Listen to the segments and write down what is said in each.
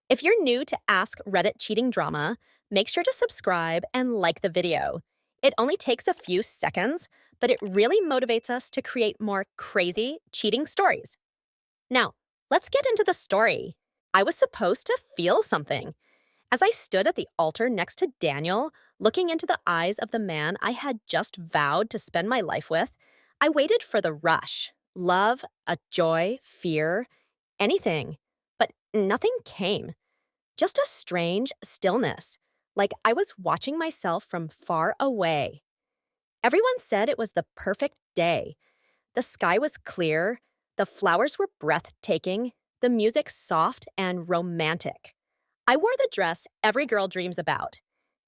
If you're new to Ask Reddit cheating drama, make sure to subscribe and like the video. It only takes a few seconds, but it really motivates us to create more crazy cheating stories. Now, let's get into the story. I was supposed to feel something. As I stood at the altar next to Daniel, looking into the eyes of the man I had just vowed to spend my life with, I waited for the rush. Love, a joy, fear, anything. But nothing came. Just a strange stillness, like I was watching myself from far away. Everyone said it was the perfect day. The sky was clear, the flowers were breathtaking, the music soft and romantic. I wore the dress every girl dreams about.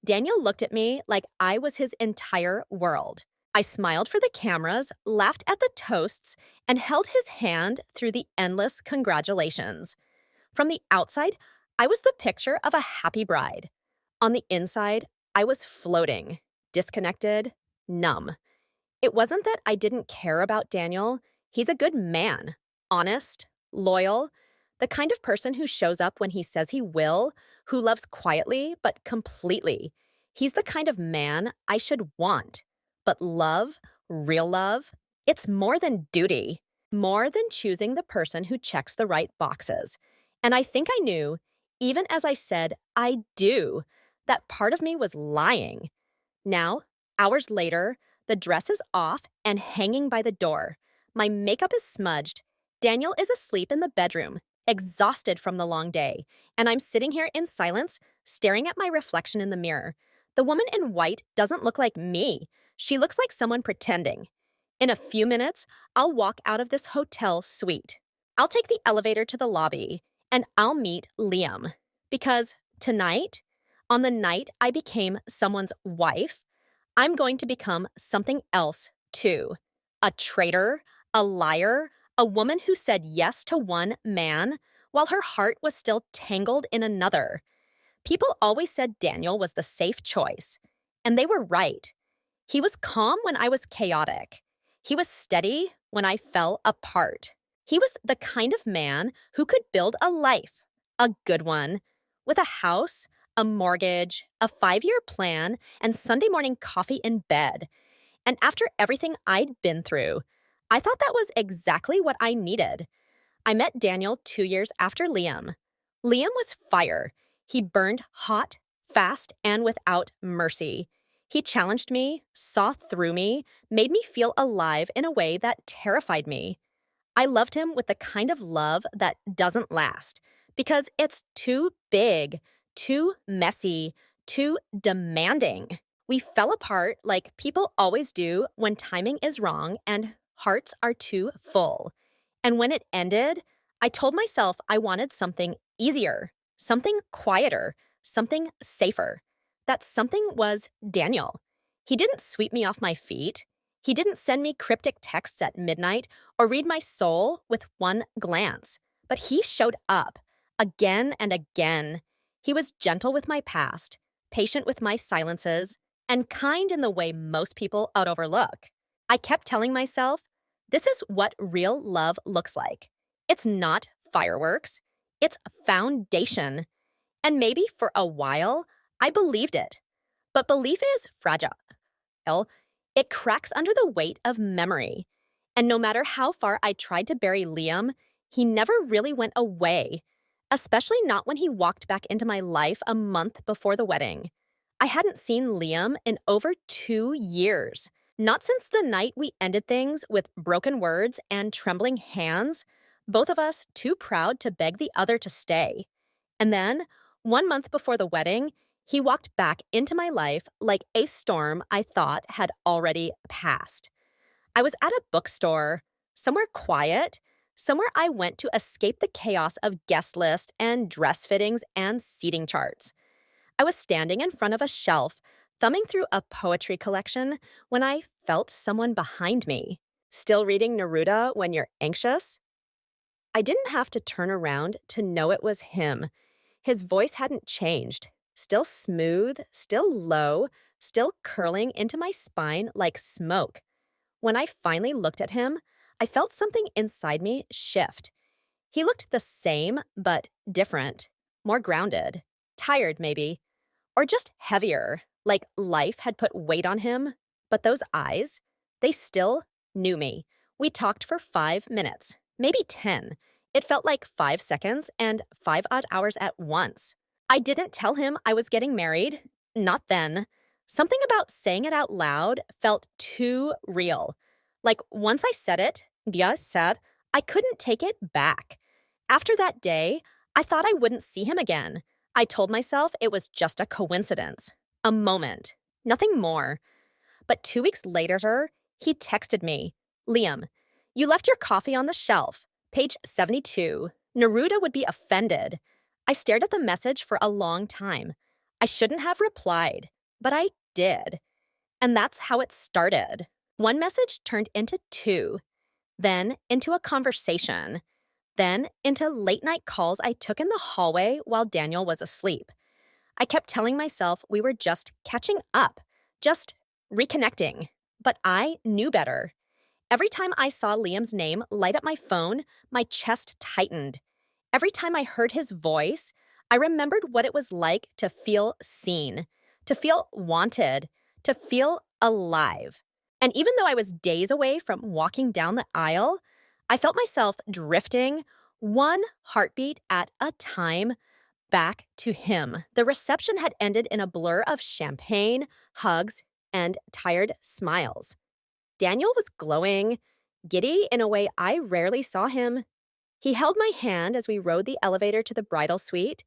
Daniel looked at me like I was his entire world. I smiled for the cameras, laughed at the toasts, and held his hand through the endless congratulations. From the outside, I was the picture of a happy bride. On the inside, I was floating, disconnected, numb. It wasn't that I didn't care about Daniel. He's a good man, honest, loyal, the kind of person who shows up when he says he will, who loves quietly but completely. He's the kind of man I should want. But love, real love, it's more than duty, more than choosing the person who checks the right boxes. And I think I knew, even as I said, I do, that part of me was lying. Now, hours later, the dress is off and hanging by the door. My makeup is smudged. Daniel is asleep in the bedroom, exhausted from the long day, and I'm sitting here in silence, staring at my reflection in the mirror. The woman in white doesn't look like me. She looks like someone pretending. In a few minutes, I'll walk out of this hotel suite. I'll take the elevator to the lobby, and I'll meet Liam. Because tonight, on the night I became someone's wife, I'm going to become something else too. A traitor, a liar, a woman who said yes to one man while her heart was still tangled in another. People always said Daniel was the safe choice, and they were right. He was calm when I was chaotic. He was steady when I fell apart. He was the kind of man who could build a life, a good one, with a house, a mortgage, a 5-year plan, and Sunday morning coffee in bed. And after everything I'd been through, I thought that was exactly what I needed. I met Daniel 2 years after Liam. Liam was fire. He burned hot, fast, and without mercy. He challenged me, saw through me, made me feel alive in a way that terrified me. I loved him with the kind of love that doesn't last, because it's too big, too messy, too demanding. We fell apart like people always do when timing is wrong and hearts are too full. And when it ended, I told myself I wanted something easier, something quieter, something safer. That something was Daniel. He didn't sweep me off my feet. He didn't send me cryptic texts at midnight or read my soul with one glance. But he showed up, again and again. He was gentle with my past, patient with my silences, and kind in the way most people would overlook. I kept telling myself, this is what real love looks like. It's not fireworks. It's foundation. And maybe for a while, I believed it. But belief is fragile. It cracks under the weight of memory. And no matter how far I tried to bury Liam, he never really went away, especially not when he walked back into my life a month before the wedding. I hadn't seen Liam in over 2 years. Not since the night we ended things with broken words and trembling hands, both of us too proud to beg the other to stay. And then, 1 month before the wedding, he walked back into my life like a storm I thought had already passed. I was at a bookstore, somewhere quiet, somewhere I went to escape the chaos of guest list and dress fittings and seating charts. I was standing in front of a shelf, thumbing through a poetry collection when I felt someone behind me. Still reading Neruda when you're anxious? I didn't have to turn around to know it was him. His voice hadn't changed. Still smooth, still low, still curling into my spine like smoke. When I finally looked at him, I felt something inside me shift. He looked the same, but different. more grounded, tired maybe, or just heavier, like life had put weight on him. But those eyes, they still knew me. We talked for 5 minutes, maybe 10. It felt like 5 seconds and 5 odd hours at once. I didn't tell him I was getting married. Not then. Something about saying it out loud felt too real. Like once I said it, I couldn't take it back. After that day, I thought I wouldn't see him again. I told myself it was just a coincidence, a moment, nothing more. But 2 weeks later, he texted me, Liam, you left your coffee on the shelf, page 72. Neruda would be offended. I stared at the message for a long time. I shouldn't have replied, but I did. And that's how it started. One message turned into two, then into a conversation, then into late night calls I took in the hallway while Daniel was asleep. I kept telling myself we were just catching up, just reconnecting. But I knew better. Every time I saw Liam's name light up my phone, my chest tightened. Every time I heard his voice, I remembered what it was like to feel seen, to feel wanted, to feel alive. And even though I was days away from walking down the aisle, I felt myself drifting, one heartbeat at a time, back to him. The reception had ended in a blur of champagne, hugs, and tired smiles. Daniel was glowing, giddy in a way I rarely saw him. He held my hand as we rode the elevator to the bridal suite,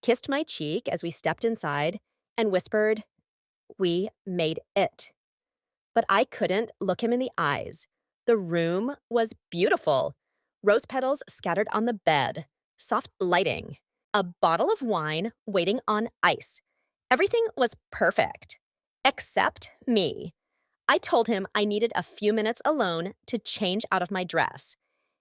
kissed my cheek as we stepped inside, and whispered, "We made it." But I couldn't look him in the eyes. The room was beautiful. Rose petals scattered on the bed, soft lighting, a bottle of wine waiting on ice. Everything was perfect, except me. I told him I needed a few minutes alone to change out of my dress.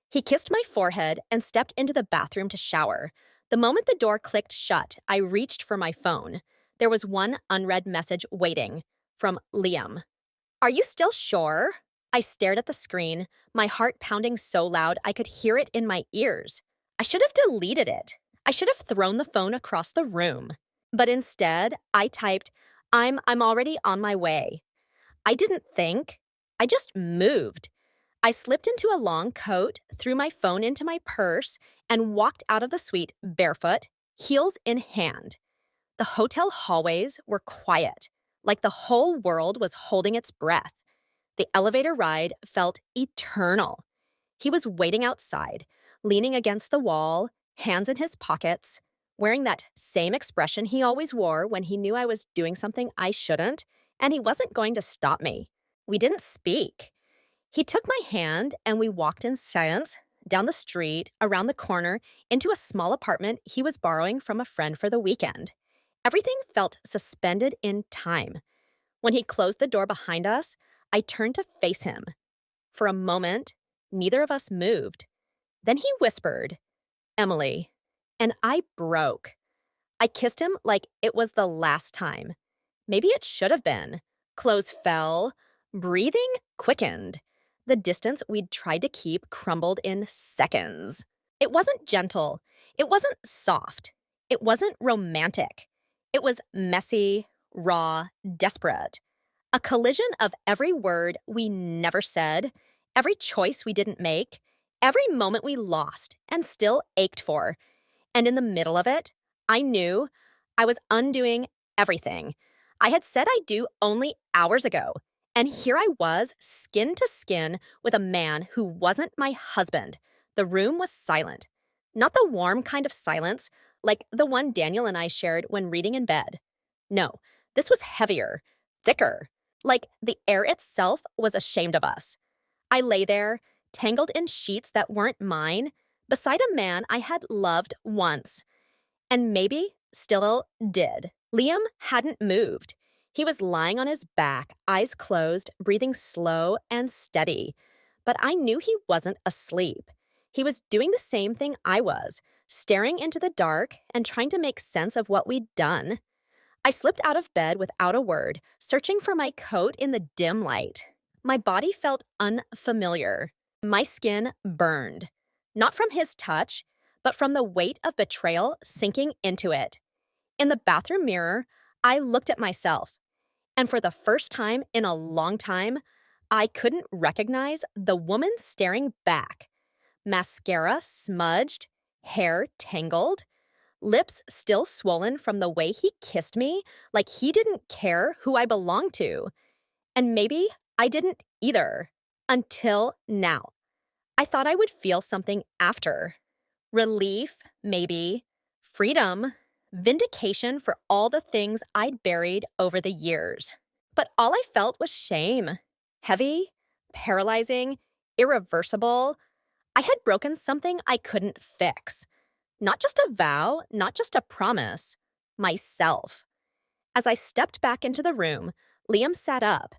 He kissed my forehead and stepped into the bathroom to shower. The moment the door clicked shut, I reached for my phone. There was one unread message waiting from Liam. "Are you still sure?" I stared at the screen, my heart pounding so loud I could hear it in my ears. I should have deleted it. I should have thrown the phone across the room. But instead, I typed, I'm already on my way." I didn't think. I just moved. I slipped into a long coat, threw my phone into my purse, and walked out of the suite barefoot, heels in hand. The hotel hallways were quiet, like the whole world was holding its breath. The elevator ride felt eternal. He was waiting outside, leaning against the wall, hands in his pockets, wearing that same expression he always wore when he knew I was doing something I shouldn't, and he wasn't going to stop me. We didn't speak. He took my hand and we walked in silence down the street, around the corner, into a small apartment he was borrowing from a friend for the weekend. Everything felt suspended in time. When he closed the door behind us, I turned to face him. For a moment, neither of us moved. Then he whispered, "Emily," and I broke. I kissed him like it was the last time. Maybe it should have been. Clothes fell. Breathing quickened. The distance we'd tried to keep crumbled in seconds. It wasn't gentle. It wasn't soft. It wasn't romantic. It was messy, raw, desperate. A collision of every word we never said, every choice we didn't make, every moment we lost and still ached for. And in the middle of it, I knew I was undoing everything I had said I'd do only hours ago. And here I was, skin to skin, with a man who wasn't my husband. The room was silent. Not the warm kind of silence, like the one Daniel and I shared when reading in bed. No, this was heavier, thicker, like the air itself was ashamed of us. I lay there, tangled in sheets that weren't mine, beside a man I had loved once. And maybe still did. Liam hadn't moved. He was lying on his back, eyes closed, breathing slow and steady. But I knew he wasn't asleep. He was doing the same thing I was, staring into the dark and trying to make sense of what we'd done. I slipped out of bed without a word, searching for my coat in the dim light. My body felt unfamiliar. My skin burned. Not from his touch, but from the weight of betrayal sinking into it. In the bathroom mirror, I looked at myself, and for the first time in a long time, I couldn't recognize the woman staring back. Mascara smudged, hair tangled, lips still swollen from the way he kissed me, like he didn't care who I belonged to. And maybe I didn't either. Until now. I thought I would feel something after. Relief, maybe. Freedom. Vindication for all the things I'd buried over the years. But all I felt was shame. Heavy, paralyzing, irreversible. I had broken something I couldn't fix. Not just a vow, not just a promise. Myself. As I stepped back into the room, Liam sat up.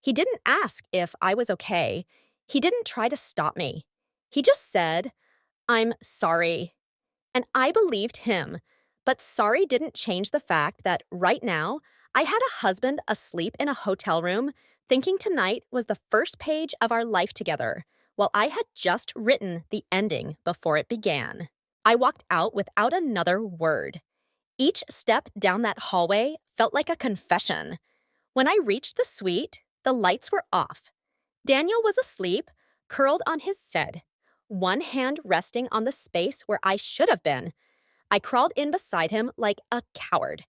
He didn't ask if I was okay. He didn't try to stop me. He just said, "I'm sorry." And I believed him. But sorry didn't change the fact that right now, I had a husband asleep in a hotel room, thinking tonight was the first page of our life together, while I had just written the ending before it began. I walked out without another word. Each step down that hallway felt like a confession. When I reached the suite, the lights were off. Daniel was asleep, curled on his bed, one hand resting on the space where I should have been. I crawled in beside him like a coward.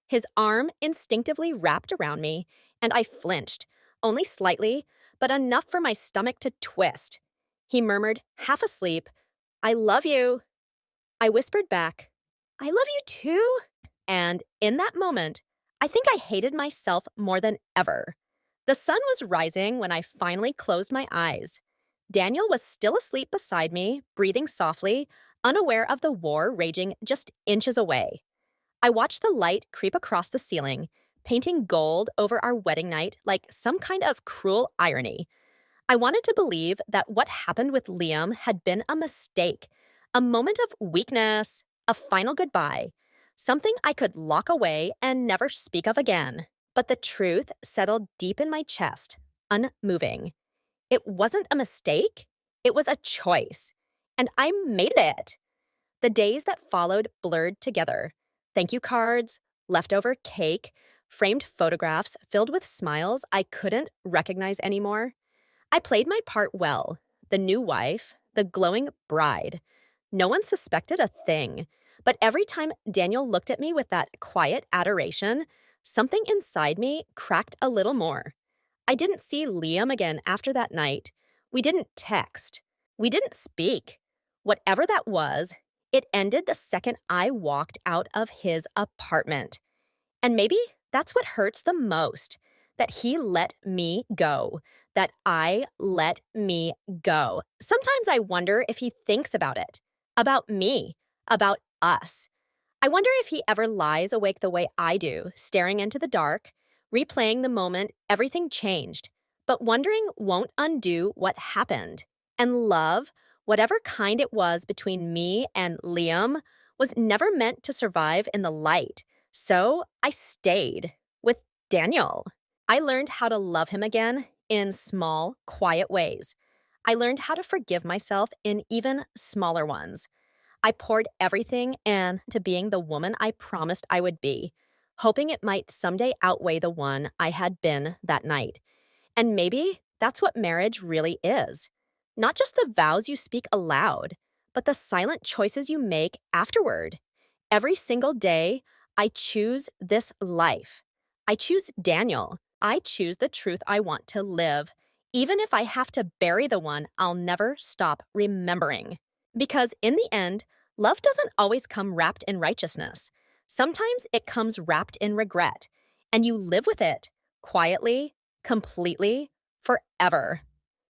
His arm instinctively wrapped around me, and I flinched, only slightly, but enough for my stomach to twist. He murmured, half asleep, "I love you." I whispered back, "I love you too." And in that moment, I think I hated myself more than ever. The sun was rising when I finally closed my eyes. Daniel was still asleep beside me, breathing softly, unaware of the war raging just inches away. I watched the light creep across the ceiling, painting gold over our wedding night like some kind of cruel irony. I wanted to believe that what happened with Liam had been a mistake, a moment of weakness, a final goodbye, something I could lock away and never speak of again. But the truth settled deep in my chest, unmoving. It wasn't a mistake, it was a choice. And I made it. The days that followed blurred together. Thank you cards, leftover cake, framed photographs filled with smiles I couldn't recognize anymore. I played my part well, the new wife, the glowing bride. No one suspected a thing. But every time Daniel looked at me with that quiet adoration, something inside me cracked a little more. I didn't see Liam again after that night. We didn't text. We didn't speak. Whatever that was, it ended the second I walked out of his apartment. And maybe that's what hurts the most, that he let me go, that I let me go. Sometimes I wonder if he thinks about me, about us. I wonder if he ever lies awake the way I do, staring into the dark, replaying the moment everything changed, but wondering won't undo what happened. And love, whatever kind it was between me and Liam, was never meant to survive in the light. So I stayed with Daniel. I learned how to love him again in small, quiet ways. I learned how to forgive myself in even smaller ones. I poured everything into being the woman I promised I would be, hoping it might someday outweigh the one I had been that night. And maybe that's what marriage really is. Not just the vows you speak aloud, but the silent choices you make afterward. Every single day, I choose this life. I choose Daniel. I choose the truth I want to live, even if I have to bury the one I'll never stop remembering. Because in the end, love doesn't always come wrapped in righteousness. Sometimes it comes wrapped in regret, and you live with it quietly, completely, forever.